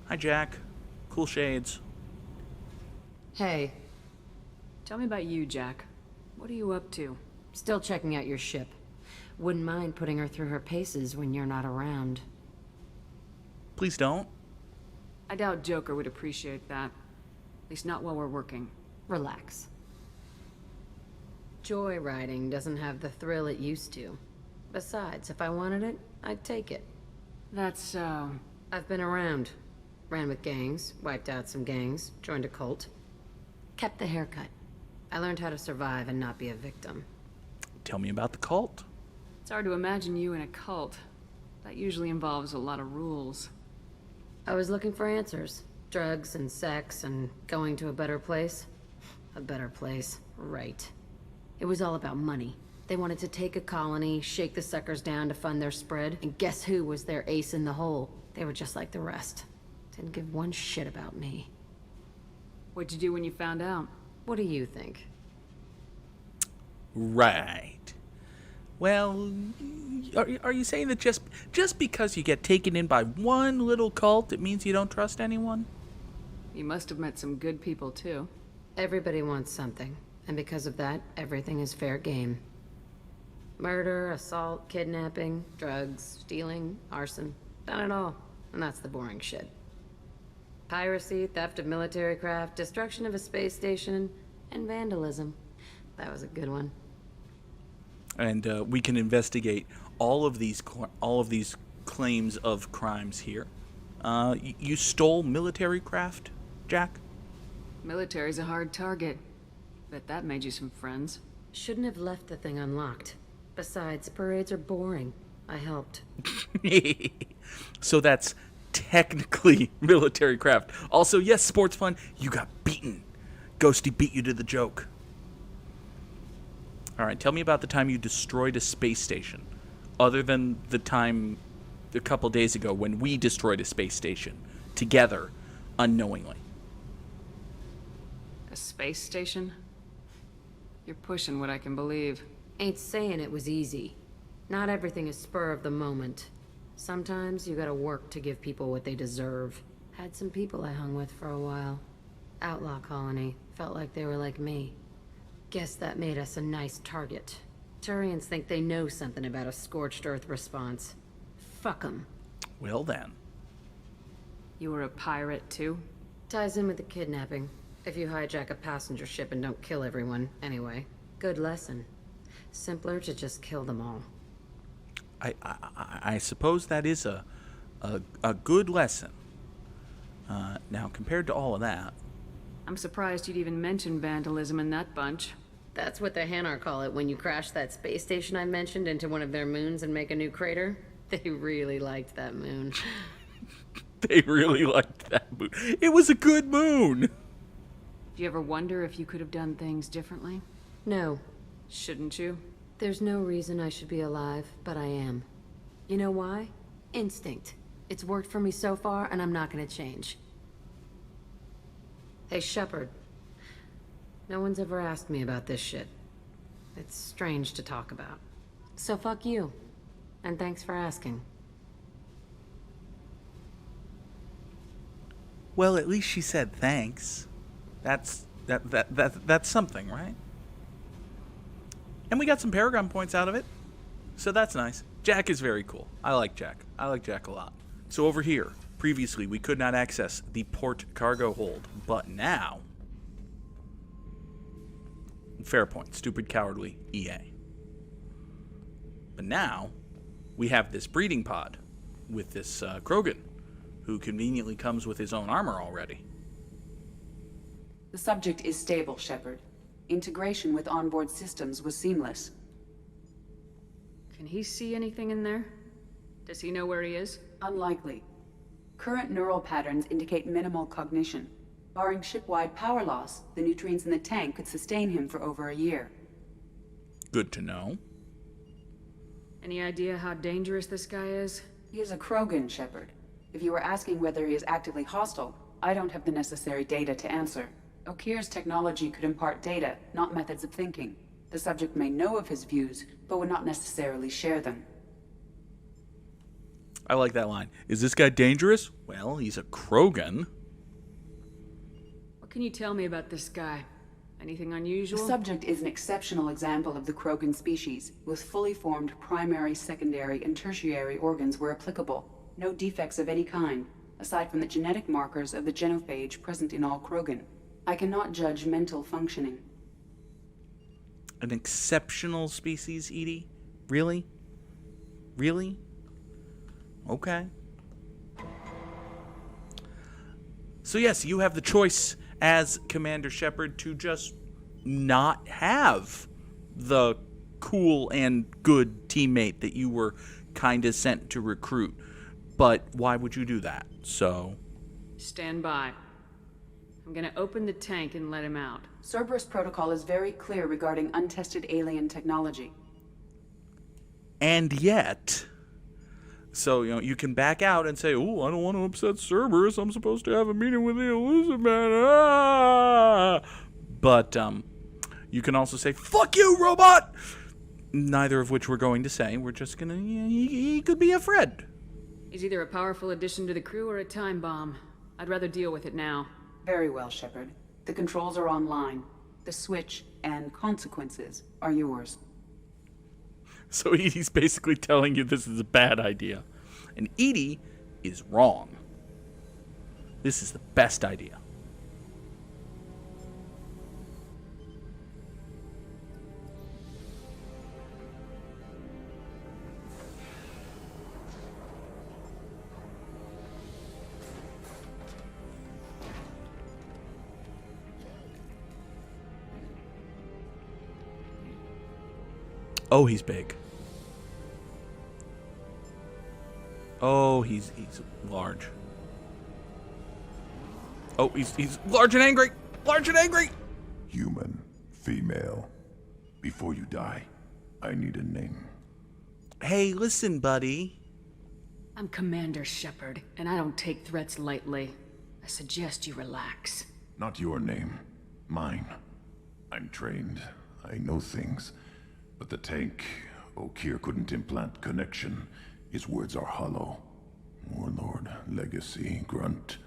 Hi, Jack. Cool shades. Hey, Tell me about you, Jack. What are you up to? still checking out your ship. Wouldn't mind putting her through her paces when you're not around. Please don't. I doubt Joker would appreciate that. At least not while we're working. Relax. Joyriding doesn't have the thrill it used to. Besides, if I wanted it, I'd take it. That's, I've been around. Ran with gangs, wiped out some gangs, joined a cult. Kept the haircut. I learned how to survive and not be a victim. Tell me about the cult. it's hard to imagine you in a cult. That usually involves a lot of rules. I was looking for answers. Drugs and sex and going to a better place. A better place, right. It was all about money. They wanted to take a colony, shake the suckers down to fund their spread, and guess who was their ace in the hole? They were just like the rest. Didn't give one shit about me. What'd you do when you found out? What do you think? Right. Well, are you saying that just because you get taken in by one little cult, it means you don't trust anyone? You must have met some good people, too. Everybody wants something, and because of that, everything is fair game. Murder, assault, kidnapping, drugs, stealing, arson. Done it all. And that's the boring shit. Piracy, theft of military craft, destruction of a space station, and vandalism. That was a good one. And we can investigate all of these claims of crimes here. You stole military craft, Jack? Military's a hard target. Bet that made you some friends. Shouldn't have left the thing unlocked. Besides, parades are boring. I helped. So that's technically military craft. Also, yes, sports fun. You got beaten. Ghosty beat you to the joke. All right, tell me about the time you destroyed a space station. Other than the time a couple days ago when we destroyed a space station together, unknowingly. A space station? You're pushing what I can believe. Ain't saying it was easy. Not everything is spur of the moment. Sometimes you gotta work to give people what they deserve. Had some people I hung with for a while. Outlaw colony. Felt like they were like me. Guess that made us a nice target. Turians think they know something about a scorched earth response. Fuck 'em. Well then. You were a pirate, too? Ties in with the kidnapping. If you hijack a passenger ship and don't kill everyone, anyway. Good lesson. Simpler to just kill them all. I suppose that is a good lesson. Now, compared to all of that, I'm surprised you'd even mention vandalism in that bunch. That's what the Hanar call it when you crash that space station I mentioned into one of their moons and make a new crater. They really liked that moon. they really liked that moon. It was a good moon. Do you ever wonder if you could have done things differently? No, Shouldn't you? there's no reason I should be alive, but I am. You know why? Instinct. It's worked for me so far, and I'm not gonna change. Hey, Shepard. No one's ever asked me about this shit. It's strange to talk about. So fuck you. And thanks for asking. Well, at least she said thanks. That's something, right? And we got some Paragon points out of it. So that's nice. Jack is very cool. I like Jack. I like Jack a lot. So over here, previously we could not access the port cargo hold, but now... Fair point. Stupid, cowardly EA. But now, we have this breeding pod with this Krogan, who conveniently comes with his own armor already. The subject is stable, Shepard. Integration with onboard systems was seamless. Can he see anything in there? Does he know where he is? Unlikely. Current neural patterns indicate minimal cognition. Barring ship-wide power loss, the nutrients in the tank could sustain him for over a year. Good to know. Any idea how dangerous this guy is? He is a Krogan, Shepard. If you were asking whether he is actively hostile, I don't have the necessary data to answer. Okir's technology could impart data, not methods of thinking. The subject may know of his views, but would not necessarily share them. I like that line. Is this guy dangerous? Well, he's a Krogan. What can you tell me about this guy? Anything The unusual? subject is an exceptional example of the Krogan species, with fully formed primary, secondary, and tertiary organs where applicable. No defects of any kind, aside from the genetic markers of the genophage present in all Krogan. I cannot judge mental functioning. An exceptional species, Edie? Really? Really? Okay. So yes, you have the choice as Commander Shepard to just not have the cool and good teammate that you were kind of sent to recruit. But why would you do that? So, Stand by. I'm gonna open the tank and let him out. Cerberus protocol is very clear regarding untested alien technology. and yet, so, you can back out and say, oh, I don't want to upset Cerberus. I'm supposed to have a meeting with the Elizabeth. Ah! But you can also say, fuck you, robot! Neither of which we're going to say. We're just going to, he could be a friend. He's either a powerful addition to the crew or a time bomb. I'd rather deal with it now. Very well, Shepard. The controls are online. The switch and consequences are yours. So Edie's basically telling you this is a bad idea. And Edie is wrong. This is the best idea. Oh, he's big. Oh, he's large. Oh, he's large and angry. Large and angry. Human, female. Before you die, I need a name. Hey, listen, buddy. I'm Commander Shepard, and I don't take threats lightly. I suggest you relax. Not your name. Mine. I'm trained. I know things. But the tank, Okeer couldn't implant connection. His words are hollow. Warlord, legacy, Grunt.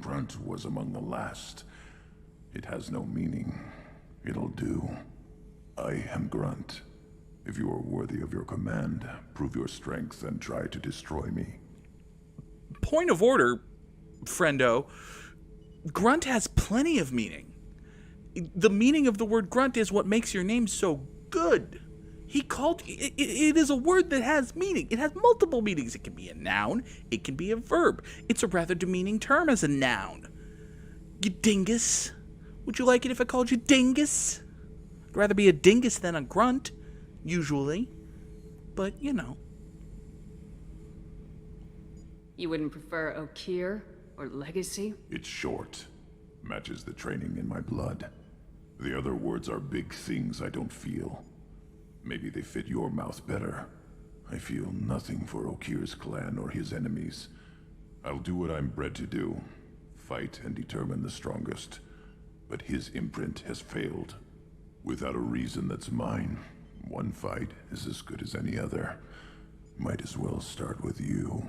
Grunt was among the last. It has no meaning. It'll do. I am Grunt. If you are worthy of your command, prove your strength and try to destroy me. Point of order, friendo. Grunt has plenty of meaning. The meaning of the word grunt is what makes your name so good. He called it is a word that has meaning. It has multiple meanings. It can be a noun. It can be a verb. It's a rather demeaning term as a noun. You dingus. Would you like it if I called you dingus? I'd rather be a dingus than a grunt, usually. But, You wouldn't prefer Okeer or legacy? It's short. Matches the training in my blood. The other words are big things I don't feel. Maybe they fit your mouth better. I feel nothing for Okeer's clan or his enemies. I'll do what I'm bred to do. Fight and determine the strongest. But his imprint has failed. Without a reason that's mine, one fight is as good as any other. Might as well start with you.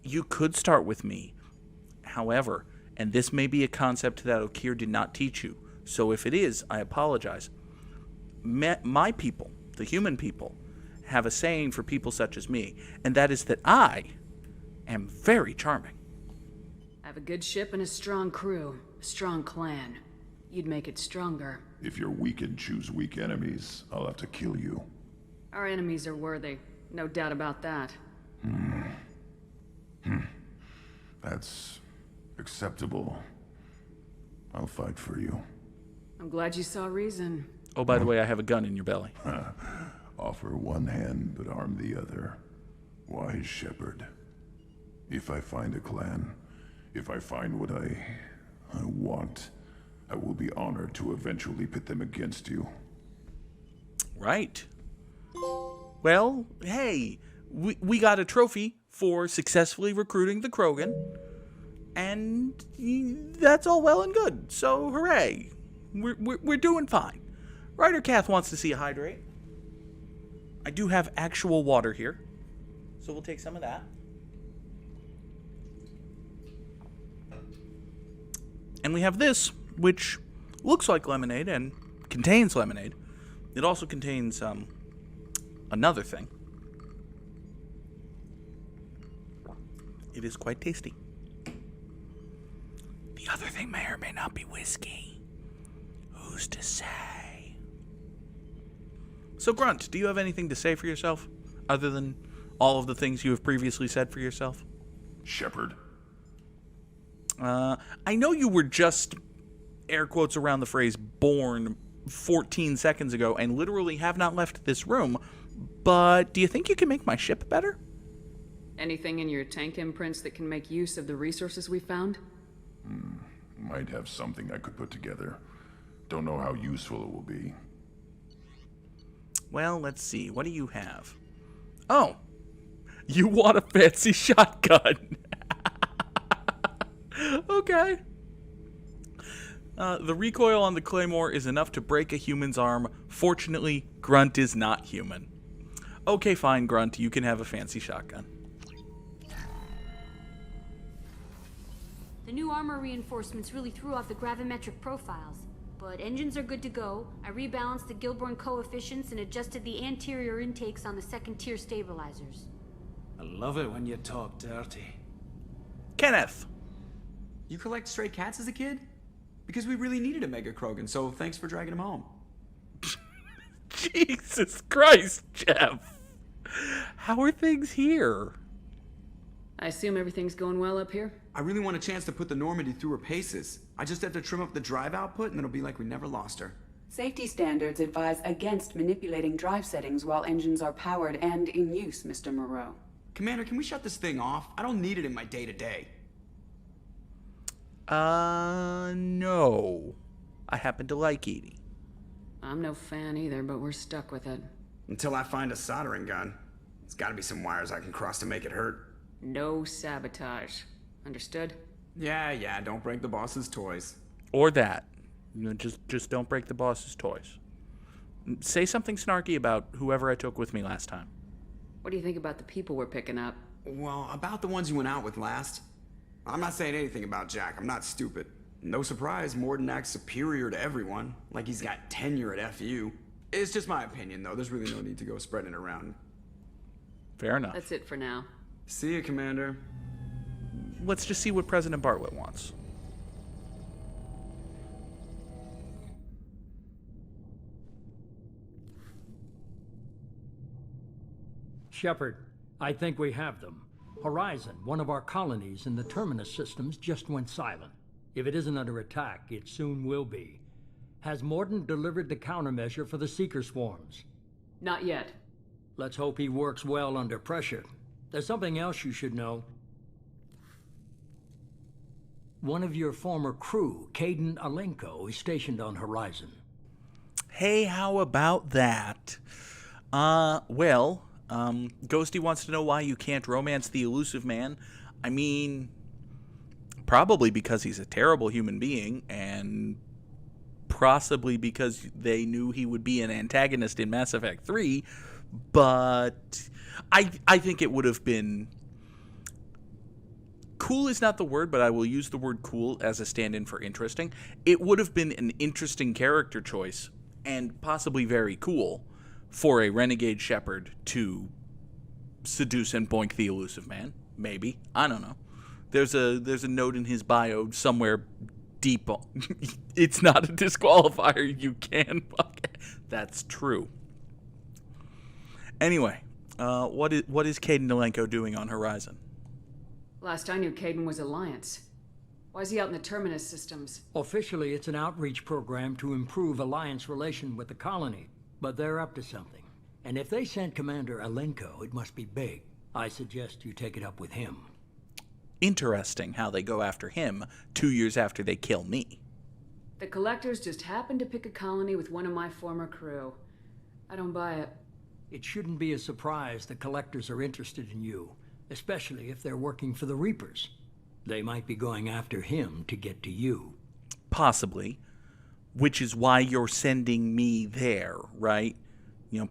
you could start with me. However, and this may be a concept that Okeer did not teach you, so if it is, I apologize. My people, the human people, have a saying for people such as me, and that is that I am very charming. I have a good ship and a strong crew, a strong clan. You'd make it stronger. If you're weak and choose weak enemies, I'll have to kill you. Our enemies are worthy, no doubt about that. That's acceptable. I'll fight for you. I'm glad you saw reason. Oh, by the way, I have a gun in your belly. Offer one hand, but arm the other. Wise Shepard. If I find a clan, if I find what I want, I will be honored to eventually pit them against you. Right. Well, hey, we got a trophy for successfully recruiting the Krogan, and that's all well and good. So, hooray! We're doing fine. Ryder Kath wants to see a hydrate. I do have actual water here, so we'll take some of that. And we have this, which looks like lemonade and contains lemonade. It also contains another thing. It is quite tasty. The other thing may or may not be whiskey. Who's to say? So, Grunt, do you have anything to say for yourself, other than all of the things you have previously said for yourself? Shepard. I know you were just, air quotes around the phrase, born 14 seconds ago and literally have not left this room, but do you think you can make my ship better? Anything in your tank imprints that can make use of the resources we found? Might have something I could put together. Don't know how useful it will be. Well, let's see. What do you have? Oh, you want a fancy shotgun. Okay. The recoil on the Claymore is enough to break a human's arm. Fortunately, Grunt is not human. Okay, fine, Grunt. You can have a fancy shotgun. The new armor reinforcements really threw off the gravimetric profiles. But engines are good to go. I rebalanced the Gilborn coefficients and adjusted the anterior intakes on the second-tier stabilizers. I love it when you talk dirty. Kenneth. You collect stray cats as a kid? Because we really needed a Mega Krogan, so thanks for dragging him home. Jesus Christ, Jeff. How are things here? I assume everything's going well up here? I really want a chance to put the Normandy through her paces. I just have to trim up the drive output and it'll be like we never lost her. Safety standards advise against manipulating drive settings while engines are powered and in use, Mr. Moreau. Commander, can we shut this thing off? I don't need it in my day-to-day. No. I happen to like eating. I'm no fan either, but we're stuck with it. Until I find a soldering gun. There's gotta be some wires I can cross to make it hurt. No sabotage. Understood? Yeah, don't break the boss's toys. Or that. You know, just don't break the boss's toys. Say something snarky about whoever I took with me last time. What do you think about the people we're picking up? Well, about the ones you went out with last. I'm not saying anything about Jack. I'm not stupid. No surprise, Morden acts superior to everyone. Like he's got tenure at FU. It's just my opinion, though. There's really no need to go spreading it around. Fair enough. That's it for now. See you, Commander. Let's just see what President Bartlett wants. Shepard, I think we have them. Horizon, one of our colonies in the Terminus systems, just went silent. If it isn't under attack, it soon will be. Has Morden delivered the countermeasure for the Seeker swarms? Not yet. Let's hope he works well under pressure. There's something else you should know. One of your former crew, Caden Alenko, is stationed on Horizon. Hey, how about that? Ghosty wants to know why you can't romance the elusive man. I mean, probably because he's a terrible human being, and possibly because they knew he would be an antagonist in Mass Effect 3, but I think it would have been... Cool is not the word, but I will use the word cool as a stand-in for interesting. It would have been an interesting character choice, and possibly very cool, for a renegade Shepard to seduce and boink the elusive man. Maybe. I don't know. There's a note in his bio somewhere deep. It's not a disqualifier. You can fuck it. That's true. Anyway, what is Caden Alenko doing on Horizon? Last I knew, Caden was Alliance. Why is he out in the Terminus systems? Officially, it's an outreach program to improve Alliance relation with the colony, but they're up to something. And if they sent Commander Alenko, it must be big. I suggest you take it up with him. Interesting how they go after him 2 years after they kill me. The Collectors just happened to pick a colony with one of my former crew. I don't buy it. It shouldn't be a surprise the Collectors are interested in you, especially if they're working for the Reapers. They might be going after him to get to you. Possibly. Which is why you're sending me there, right?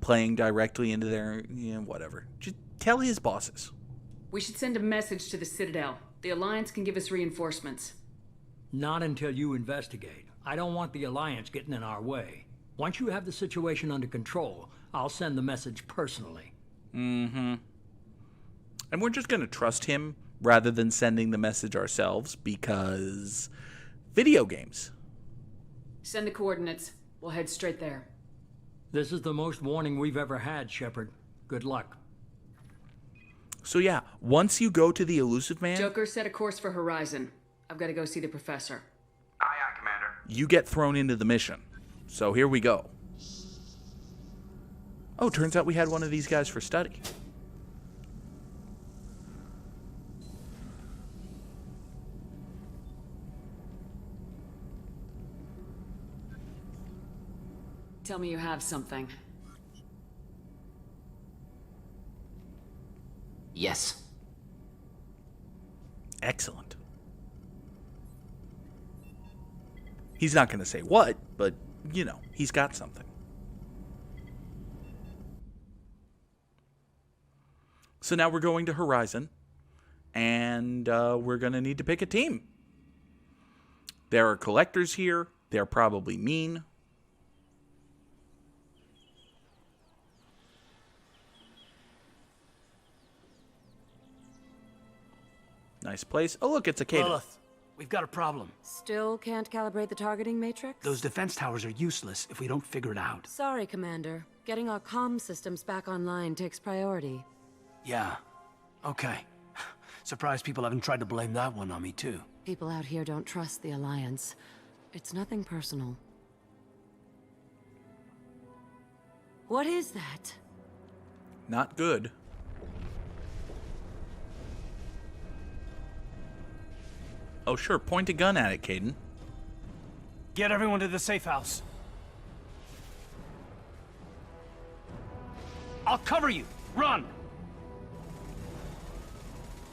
playing directly into their, whatever. Just tell his bosses. We should send a message to the Citadel. The Alliance can give us reinforcements. Not until you investigate. I don't want the Alliance getting in our way. Once you have the situation under control, I'll send the message personally. Mm-hmm. And we're just going to trust him rather than sending the message ourselves because video games. Send the coordinates. We'll head straight there. This is the most warning we've ever had, Shepard. Good luck. So yeah, once you go to the Elusive Man, Joker, set a course for Horizon. I've got to go see the professor. Aye, aye, Commander. you get thrown into the mission. So here we go. Oh, turns out we had one of these guys for study. Tell me you have something. Yes. Excellent. He's not going to say what, but, you know, he's got something. So now we're going to Horizon, and we're going to need to pick a team. There are collectors here. They're probably mean. Nice place. Oh, look, it's a cave. Lilith, we've got a problem. Still can't calibrate the targeting matrix? Those defense towers are useless if we don't figure it out. Sorry, Commander. Getting our comm systems back online takes priority. Yeah. Okay. Surprised people haven't tried to blame that one on me, too. People out here don't trust the Alliance. It's nothing personal. What is that? Not good. Oh, sure. Point a gun at it, Caden. Get everyone to the safe house. I'll cover you. Run!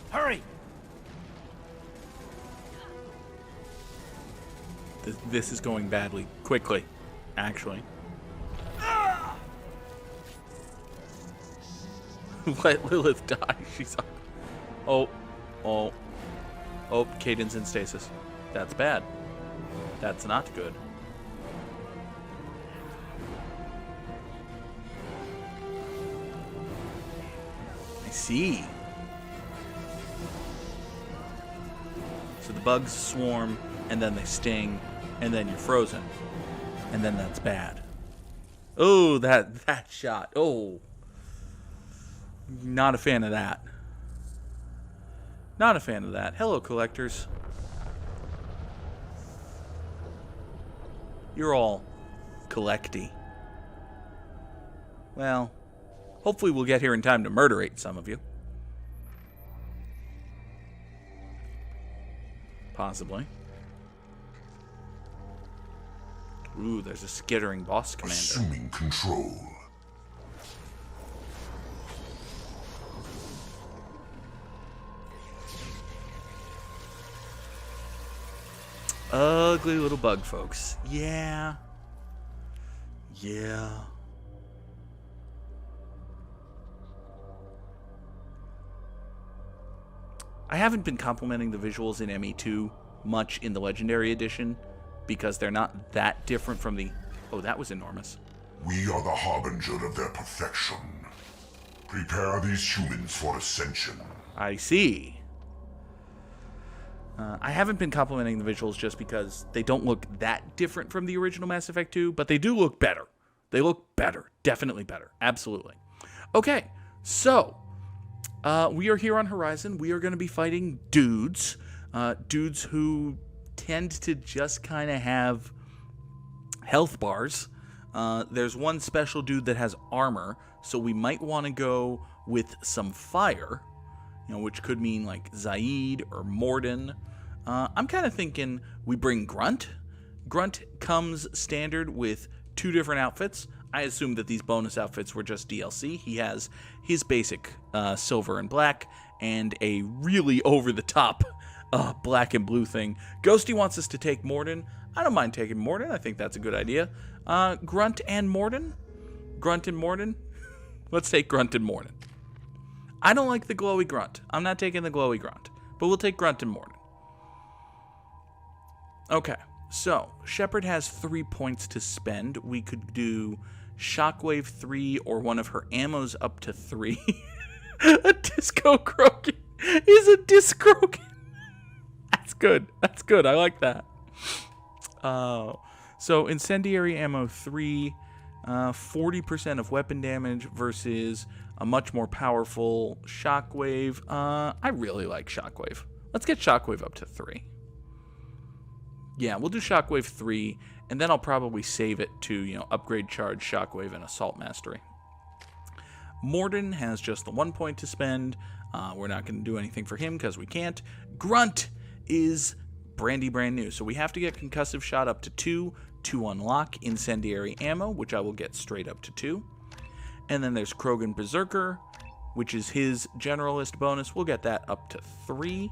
Hurry! This is going badly. Quickly, actually. Let Lilith die. She's up. Oh. Oh, Caden's in stasis. That's bad. That's not good. I see. So the bugs swarm, and then they sting, and then you're frozen. And then that's bad. Oh, that shot. Oh. Not a fan of that. Not a fan of that. Hello, collectors. You're all collecty. Well, hopefully we'll get here in time to murderate some of you. Possibly. Ooh, there's a skittering boss commander. Assuming control. Ugly little bug folks. Yeah. Yeah. I haven't been complimenting the visuals in ME2 much in the Legendary Edition because they're not that different from the... Oh, that was enormous. We are the harbinger of their perfection. Prepare these humans for ascension. I see. I haven't been complimenting the visuals just because they don't look that different from the original Mass Effect 2, but they do look better. They look better. Definitely better. Absolutely. Okay, so we are here on Horizon. We are going to be fighting dudes. Dudes who tend to just kind of have health bars. There's one special dude that has armor, so we might want to go with some fire, which could mean like Zaid or Morden. I'm kind of thinking we bring Grunt. Grunt comes standard with 2 different outfits. I assume that these bonus outfits were just DLC. He has his basic silver and black and a really over-the-top black and blue thing. Ghosty wants us to take Morden. I don't mind taking Morden. I think that's a good idea. Grunt and Morden. Grunt and Morden? Let's take Grunt and Morden. I don't like the glowy Grunt. I'm not taking the glowy Grunt. But we'll take Grunt and Morden. Okay, so Shepard has 3 points to spend. We could do Shockwave 3 or one of her ammos up to 3. A Disco Krogan is a Disc Krogan. That's good. That's good. I like that. So Incendiary Ammo 3, 40% of weapon damage versus a much more powerful Shockwave. I really like Shockwave. Let's get Shockwave up to 3. Yeah, we'll do Shockwave 3, and then I'll probably save it to, upgrade Charge, Shockwave, and Assault Mastery. Morden has just the 1 point to spend. We're not going to do anything for him because we can't. Grunt is brand new, so we have to get Concussive Shot up to 2 to unlock Incendiary Ammo, which I will get straight up to 2. And then there's Krogan Berserker, which is his Generalist bonus. We'll get that up to 3.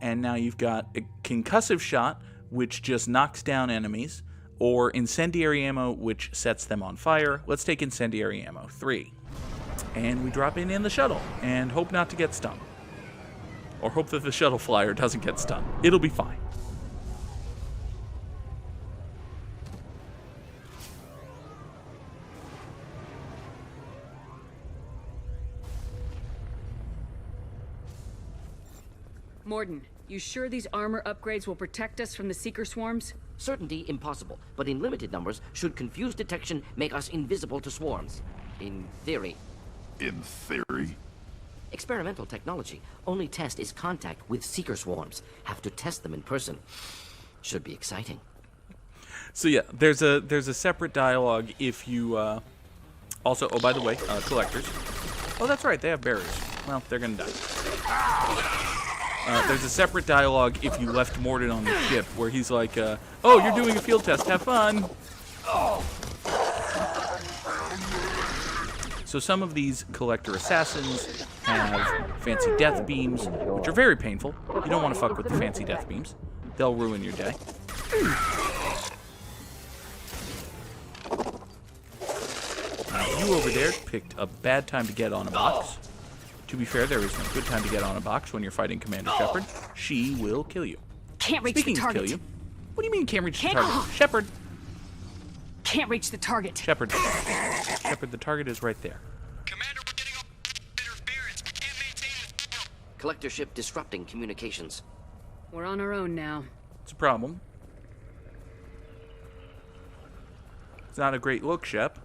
And now you've got a Concussive Shot, which just knocks down enemies, or Incendiary Ammo, which sets them on fire. Let's take Incendiary Ammo 3. And we drop in the shuttle, and hope not to get stung. Or hope that the shuttle flyer doesn't get stung. It'll be fine. Morden, you sure these armor upgrades will protect us from the Seeker swarms? Certainty impossible, but in limited numbers, should confused detection make us invisible to swarms. In theory. In theory? Experimental technology. Only test is contact with Seeker swarms. Have to test them in person. Should be exciting. So yeah, there's a separate dialogue if you also, oh, by the way, collectors. Oh, that's right, they have barriers. Well, they're gonna die. There's a separate dialogue if you left Morden on the ship where he's like, oh, you're doing a field test, have fun. So some of these collector assassins have fancy death beams, which are very painful. You don't want to fuck with the fancy death beams. They'll ruin your day. You over there picked a bad time to get on a box. To be fair, there is no good time to get on a box when you're fighting Commander Shepard. She will kill you. Can't reach Speaking the target. of kill you, what do you mean can't reach the target? Shepard. Can't reach the target. Shepard. Shepard, the target is right there. Commander, we're getting all interference. We can't maintain this. Collector ship disrupting communications. We're on our own now. It's a problem. It's not a great look, Shep.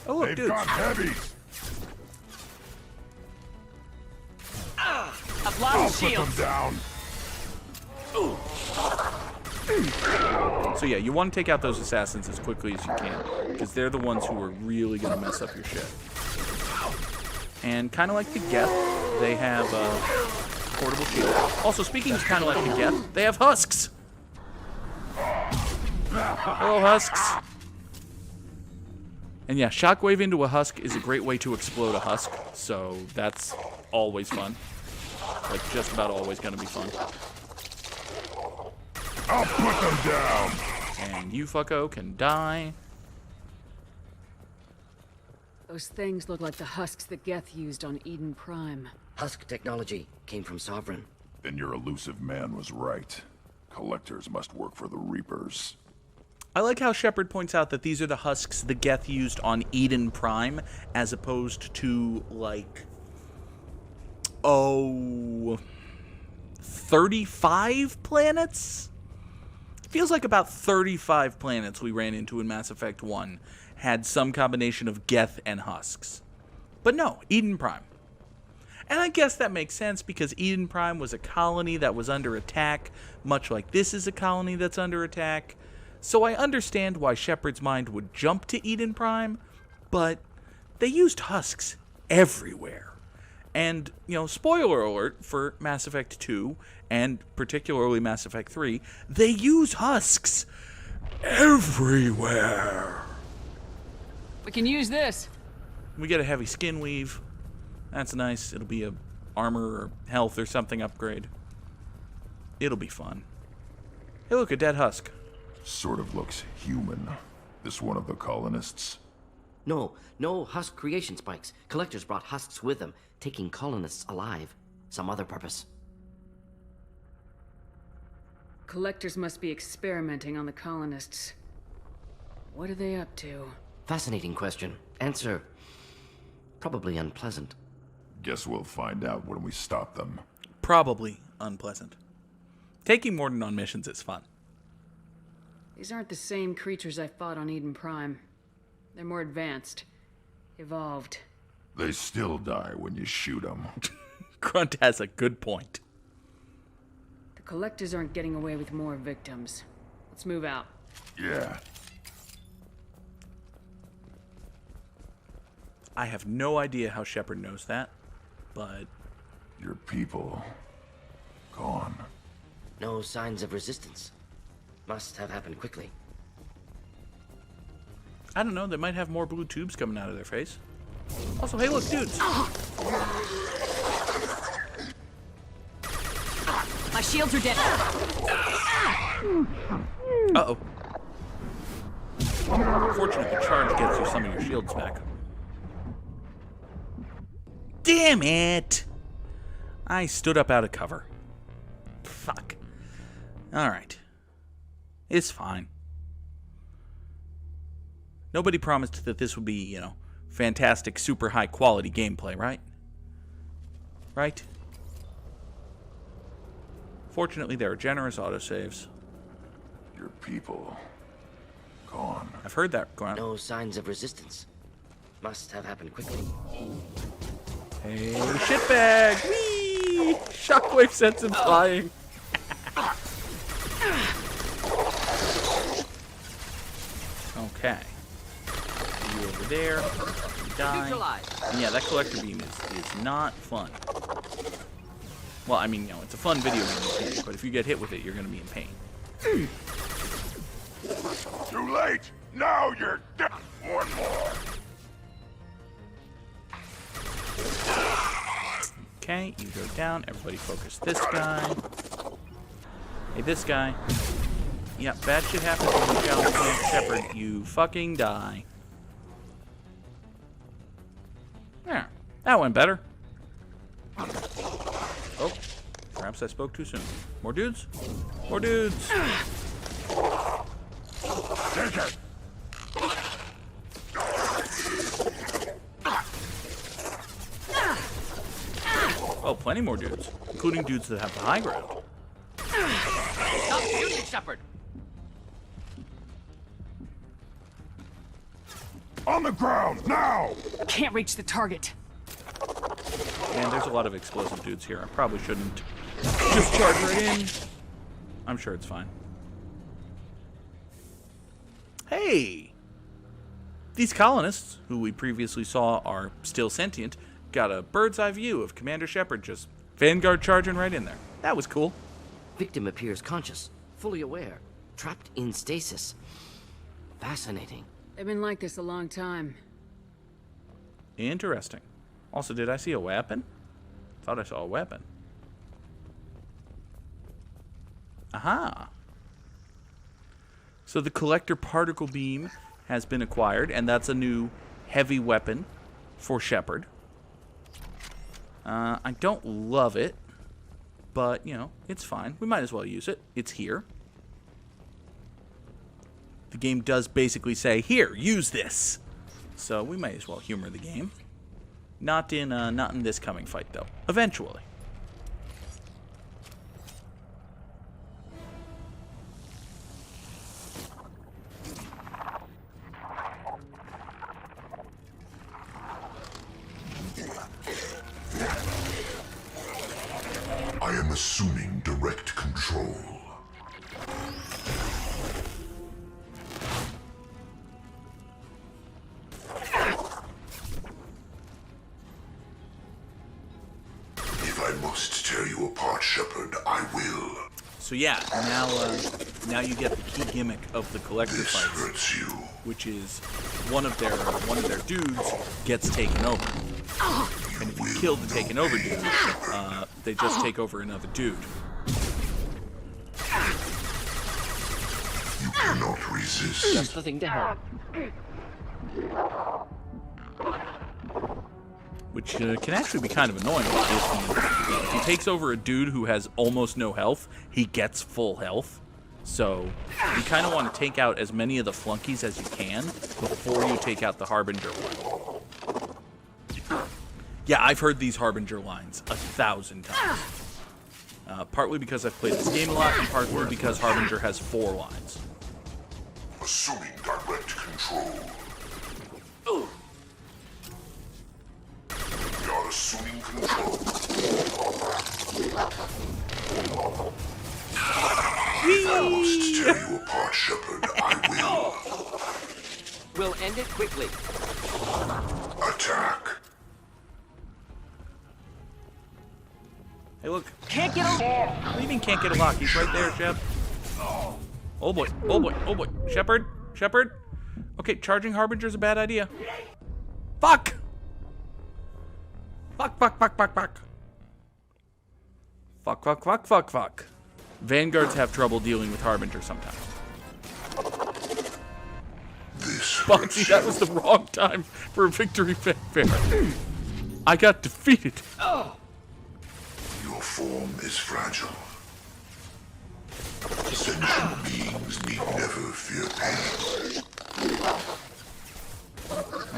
Oh, look, They've dudes. got heavies. I've I'll lost put them shields. down. So yeah, you want to take out those assassins as quickly as you can, because they're the ones who are really going to mess up your shit. And kind of like the Geth, they have portable shield. Also, speaking of kind of like the Geth, they have husks. Hello, husks. And yeah, shockwave into a husk is a great way to explode a husk, so that's always fun. Like, just about always going to be fun. I'll put them down. And you fucko can die. Those things look like the husks that Geth used on Eden Prime. Husk technology came from Sovereign. Then your elusive man was right. Collectors must work for the Reapers. I like how Shepard points out that these are the husks the Geth used on Eden Prime, as opposed to, like, 35 planets? Feels like about 35 planets we ran into in Mass Effect 1 had some combination of Geth and husks. But no, Eden Prime. And I guess that makes sense because Eden Prime was a colony that was under attack, much like this is a colony that's under attack. So I understand why Shepard's mind would jump to Eden Prime, but they used husks everywhere. And, spoiler alert for Mass Effect 2, and particularly Mass Effect 3, they use husks everywhere. We can use this. We get a heavy skin weave. That's nice. It'll be a armor or health or something upgrade. It'll be fun. Hey, look, a dead husk. Sort of looks human. This one of the colonists? No husk creation spikes. Collectors brought husks with them, taking colonists alive. Some other purpose. Collectors must be experimenting on the colonists. What are they up to? Fascinating question. Answer, probably unpleasant. Guess we'll find out when we stop them. Probably unpleasant. Taking Morden on missions is fun. These aren't the same creatures I fought on Eden Prime. They're more advanced. Evolved. They still die when you shoot them. Grunt has a good point. The collectors aren't getting away with more victims. Let's move out. Yeah. I have no idea how Shepard knows that, but... Your people... gone. No signs of resistance. Must have happened quickly. I don't know, they might have more blue tubes coming out of their face. Also, hey look, dudes! My shields are dead. Uh-oh. Fortunately, the charge gets you some of your shields back. Damn it! I stood up out of cover. Fuck. Alright. It's fine. Nobody promised that this would be, fantastic, super high quality gameplay, right? Right? Fortunately, there are generous autosaves. Your people... gone. I've heard that, Grunt. No signs of resistance. Must have happened quickly. Hey, shitbag! Whee! Shockwave sends him flying. Okay. You over there. You die. And yeah, that collector beam is not fun. Well, I mean, it's a fun video game mechanic, but if you get hit with it, you're going to be in pain. Too late! Now you're dead! One more! Okay, you go down. Everybody focus this guy. Hey, this guy. Yeah, bad shit happens when you challenge Shepard. You fucking die. Yeah, that went better. Oh, perhaps I spoke too soon. More dudes? More dudes! Take it! Oh, plenty more dudes, including dudes that have the high ground. Stop shooting, Shepard! On the ground, now! Can't reach the target. Man, there's a lot of explosive dudes here. I probably shouldn't just charge right in. I'm sure it's fine. Hey! These colonists, who we previously saw are still sentient, got a bird's eye view of Commander Shepard just Vanguard charging right in there. That was cool. Victim appears conscious, fully aware, trapped in stasis. Fascinating. They've been like this a long time. Interesting. Also, did I see a weapon? Thought I saw a weapon. Aha! So the collector particle beam has been acquired, and that's a new heavy weapon for Shepard. I don't love it, but, it's fine. We might as well use it. It's here. The game does basically say, here, use this. So we might as well humor the game. Not in this coming fight, though. Eventually. I am assuming direct control. If I must tear you apart, Shepard, I will. So yeah, now you get the key gimmick of the collector This fights, hurts you. which is one of their dudes gets taken over, and if you kill the taken over dude, they just take over another dude. You cannot resist. Just the thing to help. Which can actually be kind of annoying. If he takes over a dude who has almost no health, he gets full health. So you kind of want to take out as many of the flunkies as you can before you take out the Harbinger one. Yeah, I've heard these Harbinger lines 1,000 times. Partly because I've played this game a lot, and partly because Harbinger has 4 lines. Assuming direct control. We are assuming control. I must tear you apart, Shepard. I will. We'll end it quickly. Attack. Hey, look. Can't get over. What do you mean can't get a lock? He's right there, Shep. Oh boy, oh boy, oh boy. Shepard? Shepard? Okay, charging Harbinger's a bad idea. Fuck! Fuck, fuck, fuck, fuck, fuck. Fuck, fuck, fuck, fuck, fuck. Vanguards have trouble dealing with Harbinger sometimes. Boxy, that was the wrong time for a victory fanfare. I got defeated. Your form is fragile. Sentient beings need never fear pain.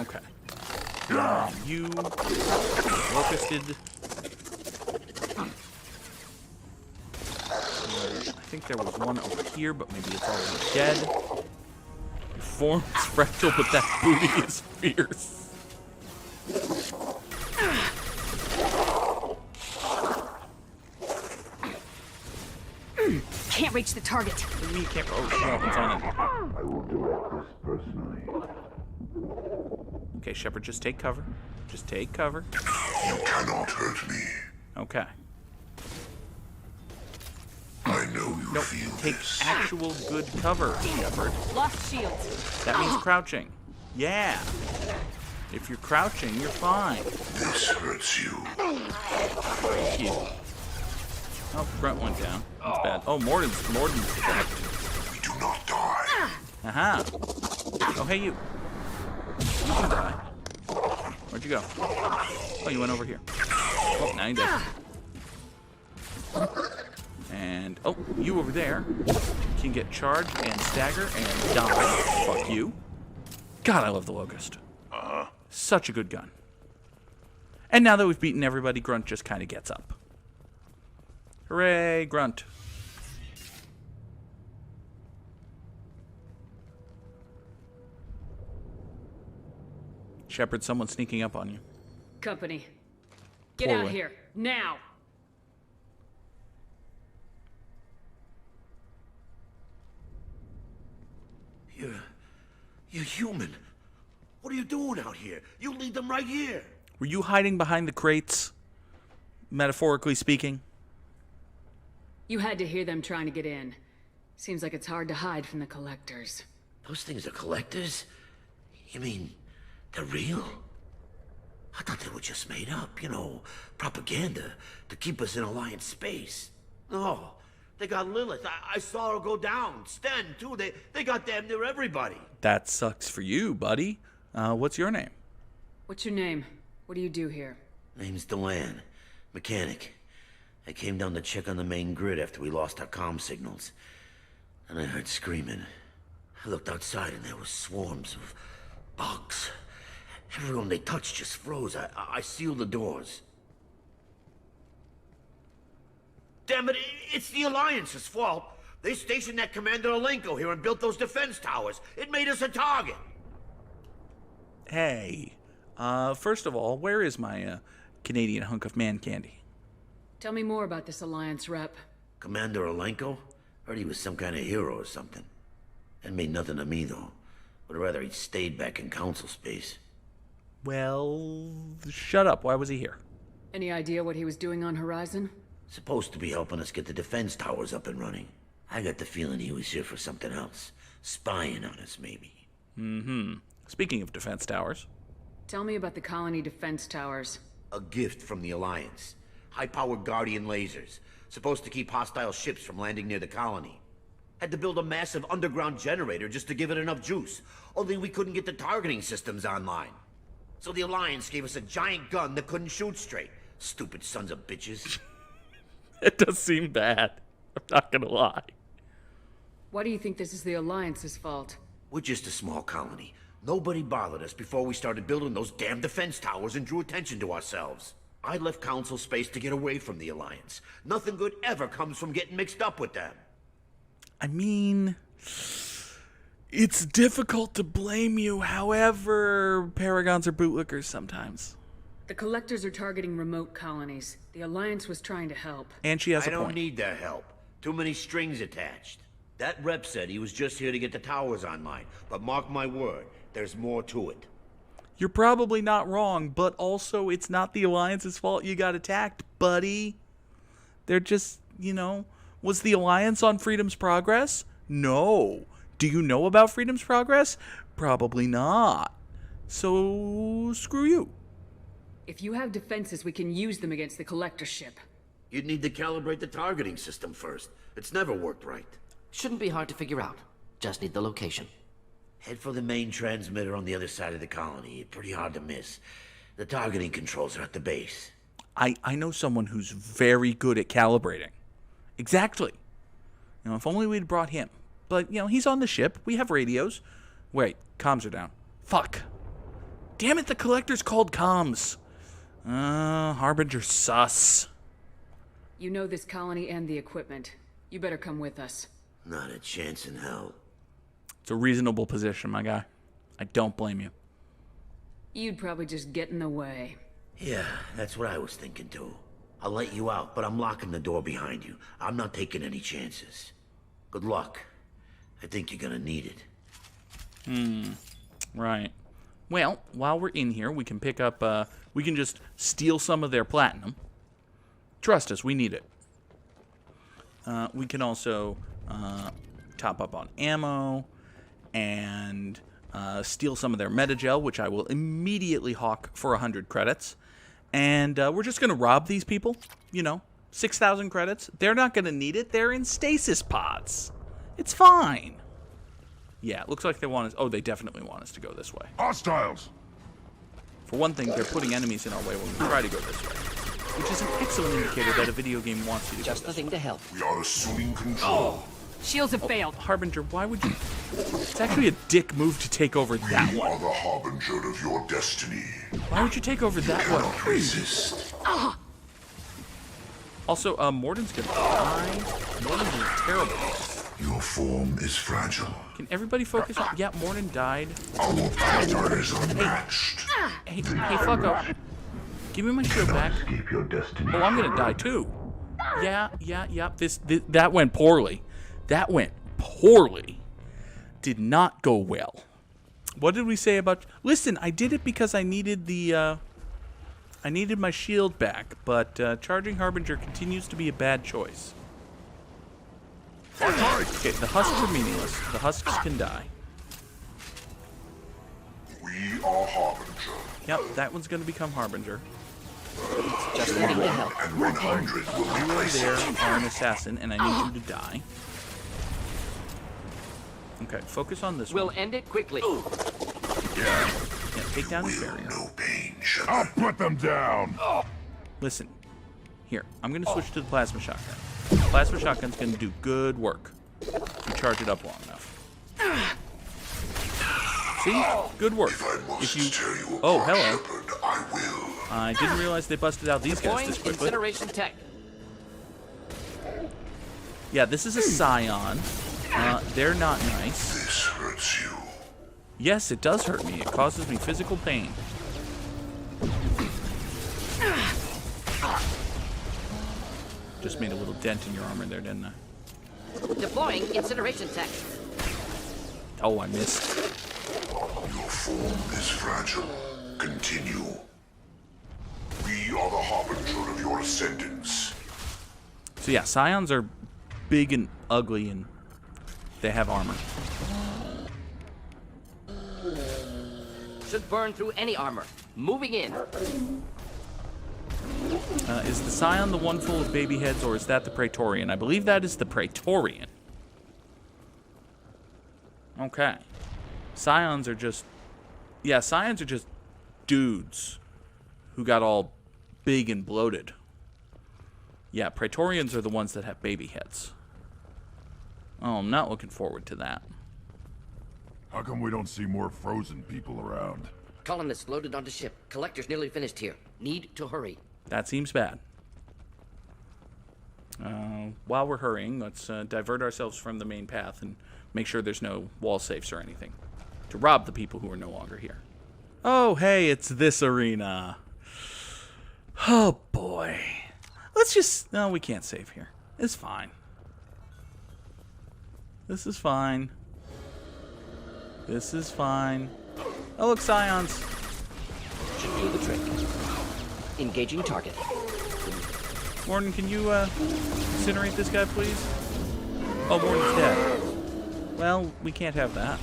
Okay. You locusted. I think there was one over here, but maybe it's already dead. Your form is fragile, but that booty is fierce. Can't reach the target. What do you mean you can't? Oh, no, it's on it. I will direct this personally. Okay, Shepard, just take cover. Just take cover. You cannot hurt me. Okay. I know you No, feel take this. actual good cover, Shepard. Lost shields. That means crouching. Yeah. If you're crouching, you're fine. This hurts you. Thank you. Oh, Grunt went down. That's bad. Oh, Morden's dead. We do not die. Aha. Oh, hey, you. You can die. Where'd you go? Oh, you went over here. Oh, now you're dead. And, oh, you over there can get charged and stagger and die. Fuck you. God, I love the Locust. Such a good gun. And now that we've beaten everybody, Grunt just kind of gets up. Hooray, Grunt. Shepard, someone's sneaking up on you. Company. Get Poor out way. here, now! You're human. What are you doing out here? You lead them right here. Were you hiding behind the crates? Metaphorically speaking? You had to hear them trying to get in. Seems like it's hard to hide from the collectors. Those things are collectors? You mean, they're real? I thought they were just made up, you know, propaganda to keep us in Alliance space. No, they got Lilith. I saw her go down. Sten, too. They got damn near everybody. That sucks for you, buddy. What's your name? What's your name? What do you do here? Name's Delan. Mechanic. I came down to check on the main grid after we lost our comm signals. And I heard screaming. I looked outside and there were swarms of bugs. Everyone they touched just froze. I sealed the doors. Damn it, it's the Alliance's fault. They stationed that Commander Alenko here and built those defense towers. It made us a target. Hey, first of all, where is my Canadian hunk of man candy? Tell me more about this Alliance rep. Commander Alenko? Heard he was some kind of hero or something. That made nothing to me, though. Would rather he'd stayed back in Council space. Well, shut up. Why was he here? Any idea what he was doing on Horizon? Supposed to be helping us get the defense towers up and running. I got the feeling he was here for something else. Spying on us, maybe. Mm-hmm. Speaking of defense towers. Tell me about the colony defense towers. A gift from the Alliance. High-powered Guardian lasers. Supposed to keep hostile ships from landing near the colony. Had to build a massive underground generator just to give it enough juice. Only we couldn't get the targeting systems online. So the Alliance gave us a giant gun that couldn't shoot straight. Stupid sons of bitches. It does seem bad. I'm not gonna lie. Why do you think this is the Alliance's fault? We're just a small colony. Nobody bothered us before we started building those damn defense towers and drew attention to ourselves. I left Council space to get away from the Alliance. Nothing good ever comes from getting mixed up with them. I mean, it's difficult to blame you. However, Paragons are bootlickers sometimes. The Collectors are targeting remote colonies. The Alliance was trying to help. And she has a I don't point. need their help. Too many strings attached. That rep said he was just here to get the towers online. But mark my word, there's more to it. You're probably not wrong, but also it's not the Alliance's fault you got attacked, buddy. They're just, you know, was the Alliance on Freedom's Progress? No. Do you know about Freedom's Progress? Probably not. So, screw you. If you have defenses, we can use them against the Collector ship. You'd need to calibrate the targeting system first. It's never worked right. Shouldn't be hard to figure out. Just need the location. Head for the main transmitter on the other side of the colony. Pretty hard to miss. The targeting controls are at the base. I know someone who's very good at calibrating. Exactly. You know, if only we'd brought him. But, you know, he's on the ship. We have radios. Wait, comms are down. Fuck. Damn it, the Collector's called comms. Harbinger sus. You know this colony and the equipment. You better come with us. Not a chance in hell. It's a reasonable position, my guy. I don't blame you. You'd probably just get in the way. Yeah, that's what I was thinking too. I'll let you out, but I'm locking the door behind you. I'm not taking any chances. Good luck. I think you're gonna need it. Right. Well, while we're in here, we can pick up, we can just steal some of their platinum. Trust us, we need it. We can also top up on ammo and steal some of their metagel, which I will immediately hawk for 100 credits. And we're just going to rob these people, you know, 6,000 credits. They're not going to need it. They're in stasis pods. It's fine. Yeah, it looks like they want us. Oh, they definitely want us to go this way. Hostiles! For one thing, they're putting enemies in our way when we try to go this way, which is an excellent indicator that a video game wants you to Just go the this thing to help. We are assuming control. Shields have failed. Harbinger, why would you... It's actually a dick move to take over that You one. are the harbinger of your destiny. Why would you take over that one? Cannot resist. Also, Morden's gonna die. Morden's in terrible. Your form is fragile. Can everybody focus on... Yeah, Morden died. Our power is unmatched. Hey, fuck up. Give me my shield back. Escape your destiny. Oh, I'm gonna die too. Yeah. That went poorly. That went poorly. Did not go well. What did we say about... Listen, I did it because I needed the, I needed my shield back, but charging Harbinger continues to be a bad choice. Okay, the husks are meaningless. The husks can die. We are harbinger. Yep, that one's gonna become Harbinger. Just the thing to help. And 100 will You over replace there it. are an assassin, and I need you to die. Okay, focus on this We'll one. end it quickly. Yeah, take down his barrier. No pain, Shepard. I'll put them down. Listen, here, I'm going to switch to the plasma shotgun. The plasma shotgun's going to do good work. If you charge it up long enough. See? Good work. If I must tear you Oh, apart, hello. Shepard, I will. I didn't realize they busted out these guys Deploying this quickly. incineration tech. Yeah, this is a Scion. They're not nice. This hurts you. Yes, it does hurt me. It causes me physical pain. Just made a little dent in your armor there, didn't I? Deploying incineration tech. Oh, I missed. Your form is fragile. Continue. We are the harbinger of your ascendance. So yeah, Scions are big and ugly, and they have armor. Should burn through any armor. Moving in. Is the Scion the one full of baby heads, or is that the Praetorian? I believe that is the Praetorian. Okay. Scions are just... Yeah, Scions are just dudes who got all big and bloated. Yeah, Praetorians are the ones that have baby heads. Oh, I'm not looking forward to that. How come we don't see more frozen people around? Colonists loaded onto ship. Collector's nearly finished here. Need to hurry. That seems bad. While we're hurrying, let's divert ourselves from the main path and make sure there's no wall safes or anything to rob the people who are no longer here. Oh, hey, it's this arena. Oh, boy. Let's just... No, we can't save here. It's fine. This is fine. This is fine. Oh, look, Scions. Should do the trick. Engaging target. Morton, can you incinerate this guy, please? Oh, Morton's dead. Well, we can't have that.